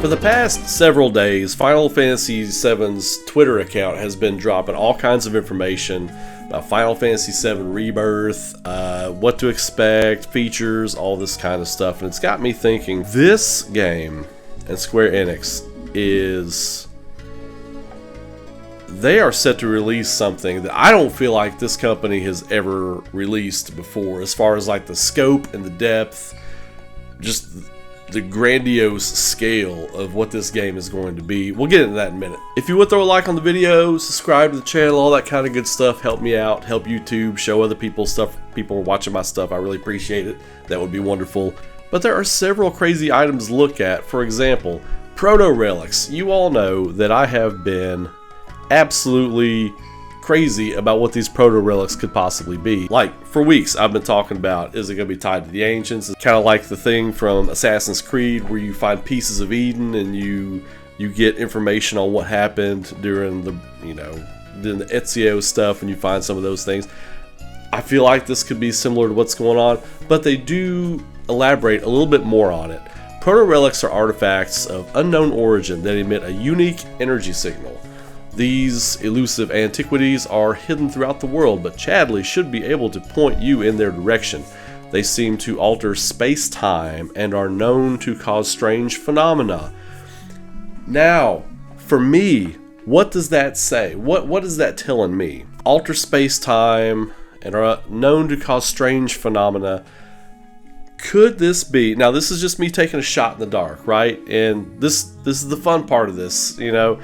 For the past several days, Final Fantasy VII's Twitter account has been dropping all kinds of information about Final Fantasy VII Rebirth, what to expect, features, all this kind of stuff. And it's got me thinking, this game and Square Enix they are set to release something that I don't feel like this company has ever released before, as far as like the scope and the depth, just the grandiose scale of what this game is going to be. We'll get into that in a minute. If you would throw a like on the video, subscribe to the channel, all that kind of good stuff, help me out, help YouTube, show other people stuff, people are watching my stuff, I really appreciate it. That would be wonderful. But there are several crazy items to look at. For example, Proto relics. You all know that I have been absolutely crazy about what these proto relics could possibly be. Like, for weeks I've been talking about, is it going to be tied to the ancients? It's kind of like the thing from Assassin's Creed where you find pieces of Eden and you get information on what happened during the Ezio stuff, and you find some of those things. I feel like this could be similar to what's going on, but they do elaborate a little bit more on it. Proto relics are artifacts of unknown origin that emit a unique energy signal. These elusive antiquities are hidden throughout the world, but Chadley should be able to point you in their direction. They seem to alter space-time and are known to cause strange phenomena. Now, for me, what does that say? What is that telling me? Alter space-time and are known to cause strange phenomena. Could this be... Now, this is just me taking a shot in the dark, right? And this is the fun part of this, you know.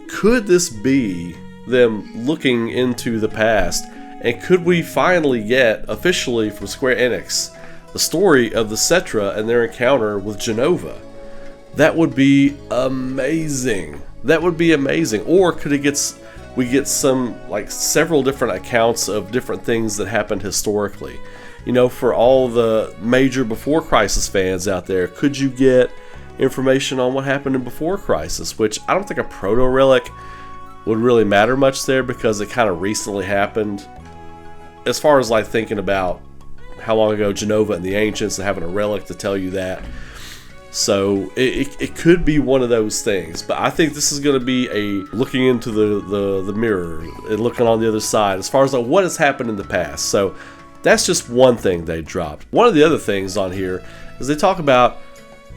Could this be them looking into the past? And could we finally get, officially from Square Enix, the story of the Cetra and their encounter with Genova? That would be amazing. That would be amazing. Or could we get some, like, several different accounts of different things that happened historically? You know, for all the major Before Crisis fans out there, could you get information on what happened in Before Crisis? Which I don't think a proto relic would really matter much there, because it kind of recently happened. As far as like thinking about how long ago Genova and the Ancients, and having a relic to tell you that. So it could be one of those things. But I think this is going to be a looking into the mirror and looking on the other side as far as like what has happened in the past. So that's just one thing they dropped. One of the other things on here is they talk about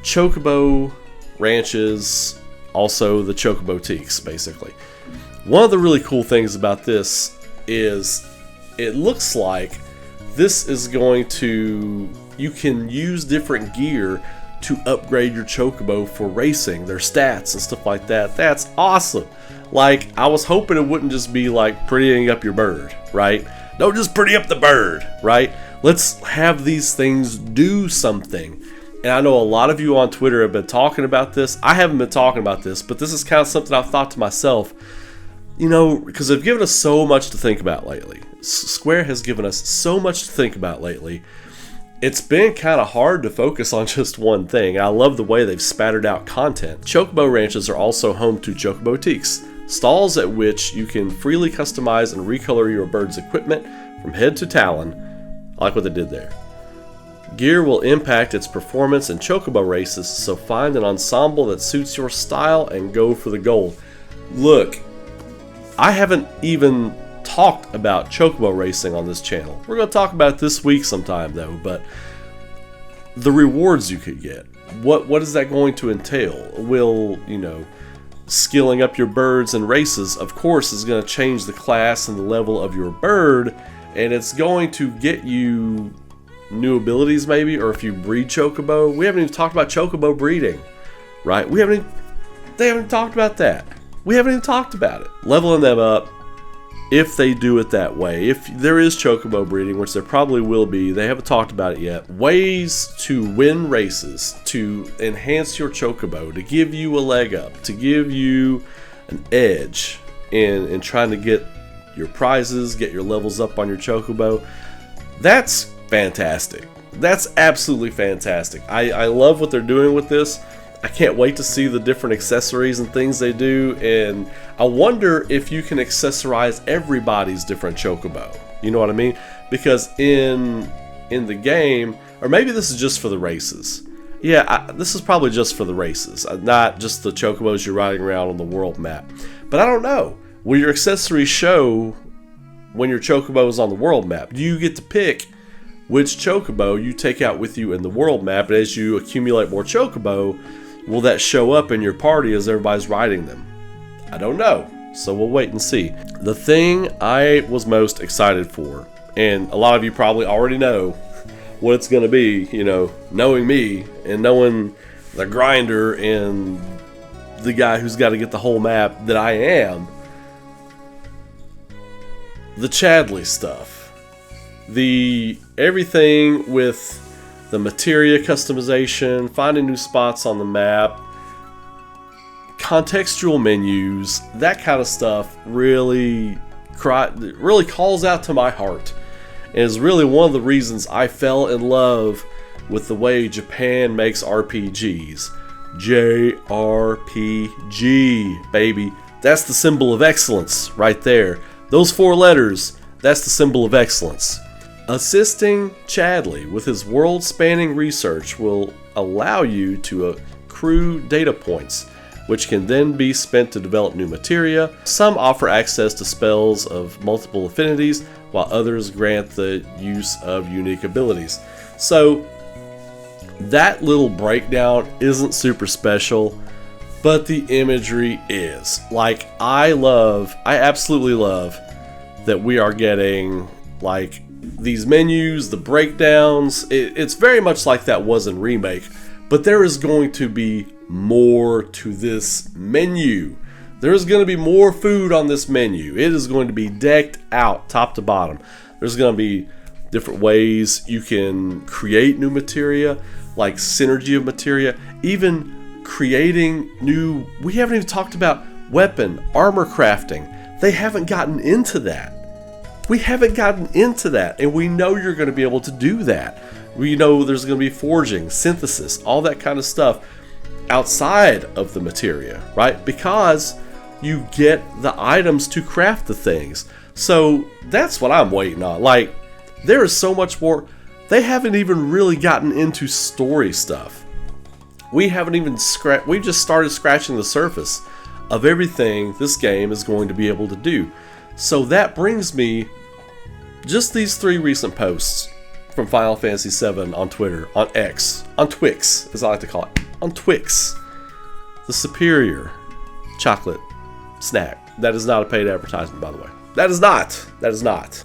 Chocobo ranches, also the Chocobo teaks, basically. One of the really cool things about this is it looks like this is going to... You can use different gear to upgrade your Chocobo for racing, their stats and stuff like that. That's awesome. Like, I was hoping it wouldn't just be like prettying up your bird, right? Don't just pretty up the bird, right? Let's have these things do something. And I know a lot of you on Twitter have been talking about this. I haven't been talking about this, but this is kind of something I've thought to myself. You know, because they've given us so much to think about lately. Square has given us so much to think about lately. It's been kind of hard to focus on just one thing. I love the way they've spattered out content. Chocobo ranches are also home to Chocobo teaks, stalls at which you can freely customize and recolor your bird's equipment from head to talon. I like what they did there. Gear will impact its performance in Chocobo races, so find an ensemble that suits your style and go for the gold. Look, I haven't even talked about Chocobo racing on this channel. We're going to talk about it this week sometime though, but the rewards you could get, what is that going to entail? Will, you know, skilling up your birds and races, of course, is going to change the class and the level of your bird, and it's going to get you new abilities maybe, or if you breed Chocobo. We haven't even talked about Chocobo breeding, right? They haven't talked about that. We haven't even talked about it. Leveling them up, if they do it that way, if there is Chocobo breeding, which there probably will be, they haven't talked about it yet. Ways to win races, to enhance your Chocobo, to give you a leg up, to give you an edge in trying to get your prizes, get your levels up on your Chocobo. That's fantastic. That's absolutely fantastic. I love what they're doing with this. I can't wait to see the different accessories and things they do, and I wonder if you can accessorize everybody's different Chocobo. You know what I mean? Because in the game, or maybe this is just for the races, Yeah, this is probably just for the races, not just the chocobos you're riding around on the world map. But I don't know. Will your accessories show when your chocobo is on the world map? Do you get to pick which chocobo you take out with you in the world map? And as you accumulate more chocobo, will that show up in your party as everybody's riding them? I don't know. So we'll wait and see. The thing I was most excited for, and a lot of you probably already know what it's going to be, you know, knowing me and knowing the grinder and the guy who's got to get the whole map that I am, the Chadley stuff. The everything with the Materia customization, finding new spots on the map, contextual menus, that kind of stuff really calls out to my heart, and is really one of the reasons I fell in love with the way Japan makes RPGs. JRPG, baby. That's the symbol of excellence right there. Those 4 letters, that's the symbol of excellence. Assisting Chadley with his world-spanning research will allow you to accrue data points, which can then be spent to develop new materia. Some offer access to spells of multiple affinities, while others grant the use of unique abilities. So that little breakdown isn't super special, but the imagery is. Like, I absolutely love that we are getting like these menus, the breakdowns. It's very much like that was in Remake, but there is going to be more to this menu. There's going to be more food on this menu. It is going to be decked out top to bottom. There's going to be different ways you can create new materia, like synergy of materia, even creating new... We haven't even talked about weapon, armor crafting. They haven't gotten into that. We haven't gotten into that, and we know you're going to be able to do that. We know there's going to be forging, synthesis, all that kind of stuff outside of the materia, right? Because you get the items to craft the things. So that's what I'm waiting on. Like, there is so much more. They haven't even really gotten into story stuff. We haven't even we just started scratching the surface of everything this game is going to be able to do. So that brings me just these 3 recent posts from Final Fantasy VII on Twitter, on X, on Twix, as I like to call it, on Twix, the superior chocolate snack. That is not a paid advertisement, by the way. That is not. That is not.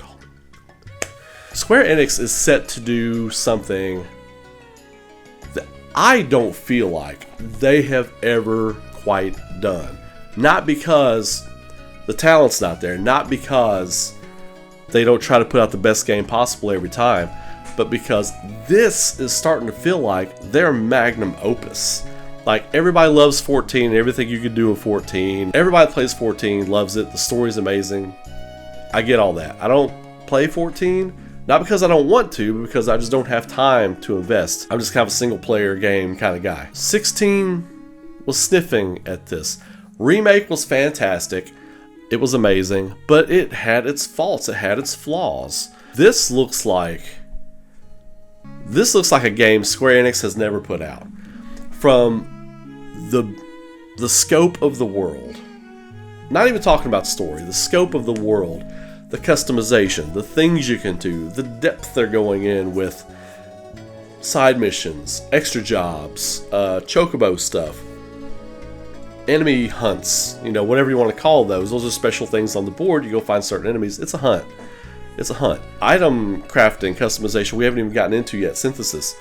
Square Enix is set to do something that I don't feel like they have ever quite done. Not because the talent's not there, not because they don't try to put out the best game possible every time, but because this is starting to feel like their magnum opus. Like, everybody loves 14 and everything you can do with 14. Everybody that plays 14 loves it. The story's amazing. I get all that. I don't play 14, not because I don't want to, but because I just don't have time to invest. I'm just kind of a single player game kind of guy. 16 was sniffing at this. Remake was fantastic. It was amazing, but it had its faults. It had its flaws. This looks like a game Square Enix has never put out. From the scope of the world, not even talking about story, the scope of the world, the customization, the things you can do, the depth they're going in with side missions, extra jobs, chocobo stuff, enemy hunts, you know, whatever you want to call those. Those are special things on the board. You go find certain enemies. It's a hunt. It's a hunt. Item crafting, customization, we haven't even gotten into yet. Synthesis.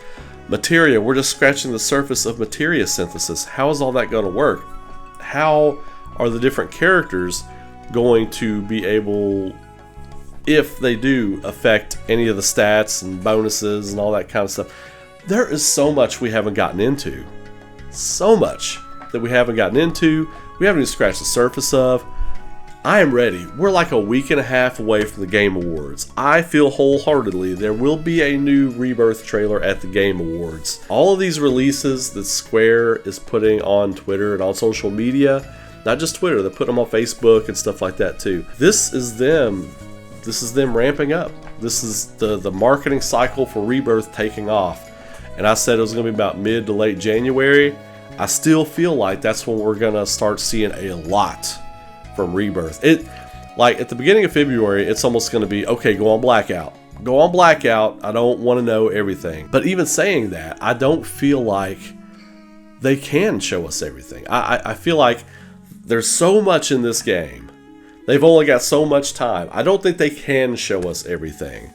Materia, we're just scratching the surface of materia synthesis. How is all that going to work? How are the different characters going to be able, if they do affect any of the stats and bonuses and all that kind of stuff? There is so much we haven't gotten into. So much that we haven't gotten into. We haven't even scratched the surface of. I am ready. We're like a week and a half away from the Game Awards. I feel wholeheartedly there will be a new Rebirth trailer at the Game Awards. All of these releases that Square is putting on Twitter and on social media, not just Twitter, they're putting them on Facebook and stuff like that too. This is them ramping up. This is the marketing cycle for Rebirth taking off. and I said it was going to be about mid to late January, I still feel like that's when we're going to start seeing a lot from Rebirth. Like at the beginning of February, it's almost going to be, okay, go on blackout. Go on blackout. I don't want to know everything. But even saying that, I don't feel like they can show us everything. I feel like there's so much in this game. They've only got so much time. I don't think they can show us everything.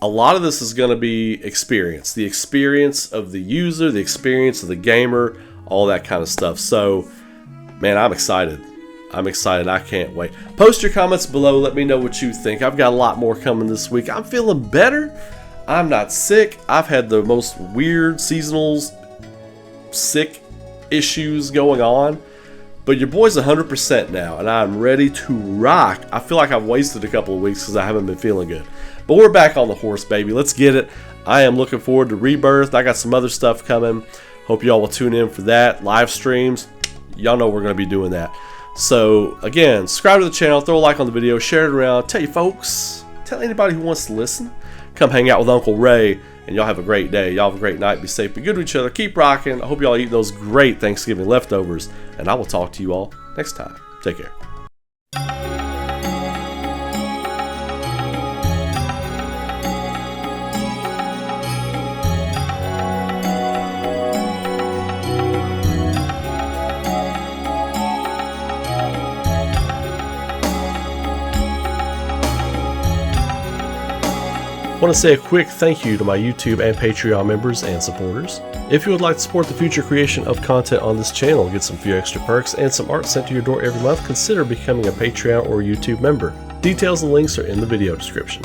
A lot of this is going to be experience. The experience of the user, the experience of the gamer, all that kind of stuff. So, man, I'm excited. I'm excited. I can't wait. Post your comments below. Let me know what you think. I've got a lot more coming this week. I'm feeling better. I'm not sick. I've had the most weird seasonal sick issues going on. But your boy's 100% now, and I'm ready to rock. I feel like I've wasted a couple of weeks because I haven't been feeling good. But we're back on the horse, baby. Let's get it. I am looking forward to Rebirth. I got some other stuff coming. Hope y'all will tune in for that. Live streams. Y'all know we're going to be doing that. So, again, subscribe to the channel, throw a like on the video, share it around, tell your folks, tell anybody who wants to listen. Come hang out with Uncle Ray, and y'all have a great day. Y'all have a great night. Be safe, be good to each other, keep rocking. I hope y'all eat those great Thanksgiving leftovers, and I will talk to you all next time. Take care. I want to say a quick thank you to my YouTube and Patreon members and supporters. If you would like to support the future creation of content on this channel, get some few extra perks and some art sent to your door every month, consider becoming a Patreon or YouTube member. Details and links are in the video description.